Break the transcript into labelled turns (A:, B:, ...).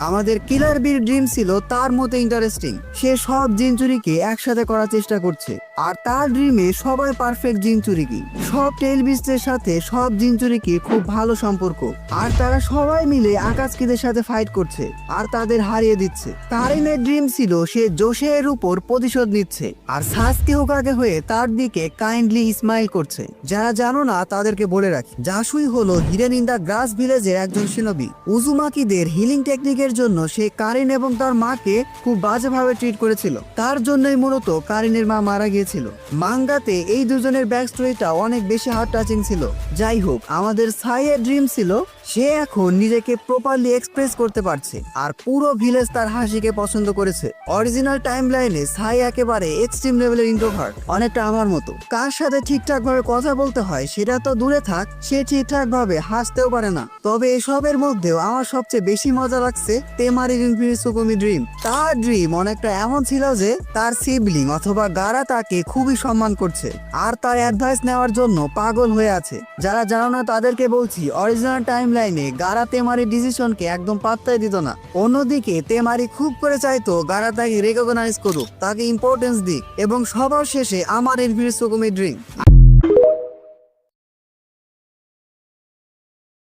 A: আমাদের কিলার বির ড্রিম ছিল তার মতো ইন্টারেস্টিং। সে সব জিন চুরিকে একসাথে করার চেষ্টা করছে, আর তার ড্রিমে সবাই পারফেক্ট জিন চুরিকি। সব টেল বিস্টের সাথে সব জিন চুরিকি খুব ভালো সম্পর্ক, আর তারা সবাই মিলে আকাশকিদের সাথে ফাইট করছে আর তাদের হারিয়ে দিচ্ছে। কারিনের ড্রিম ছিল সে জোশের উপর প্রতিশোধ নিচ্ছে, আর সাসকে হোকাগে হয়ে তার দিকে কাইন্ডলি স্মাইল করছে। যারা জানো না তাদেরকে বলে রাখি, জাসুই হলো হিডেন ইন দ্য গ্রাস ভিলেজের একজন শিনবি। উজুমাকিদের হিলিং টেকনিকের জন্য সে কারিন এবং তার মাকে খুব বাজেভাবে ট্রিট করেছিল। তার জন্যই মূলত কারিনের মা মারা গিয়েছিল। মাঙ্গাতে এই দুজনের ব্যাক স্টোরিটা অনেক বেশি হার্ট টাচিং ছিল। যাই হোক, আমাদের সাইয়ের ড্রিম ছিল সে এখন নিজেকে প্রপারলি এক্সপ্রেস করতে পারছে, আর পুরো ভিলেজ তার হাসিকে পছন্দ করেছে। অরিজিনাল টাইম লাইনে সাই একেবারে এক্সট্রিম লেভেলের ইন্ট্রোভার্ট, অনেকটা আমার মতো। কার সাথে ঠিকঠাক ভাবে কথা বলতে হয় সেটা তো দূরে থাক, সে ঠিকঠাক ভাবে হাসতেও পারে না। তবে এসবের মধ্যেও আমার সবচেয়ে বেশি মজা লাগছে তেমারির ইনফিনিট সুকুমি ড্রিম। তার ড্রিম অনেকটা এমন ছিল যে তার সিবলিং অথবা গারা তাকে খুবই সম্মান করছে আর তার অ্যাডভাইস নেওয়ার জন্য পাগল হয়ে আছে। যারা জানো না তাদেরকে বলছি, অরিজিনাল টাইম লাইনে গারা তেমারির ডিসিশনকে একদম পাত্তাই দিত না। অন্যদিকে তেমারি খুব করে চাইতো গারা তাকে রেকগনাইজ করুক, তাকে ইম্পর্টেন্স দিক, এবং সবার শেষে আমার ইনফিনিট সুকুমি ড্রিম।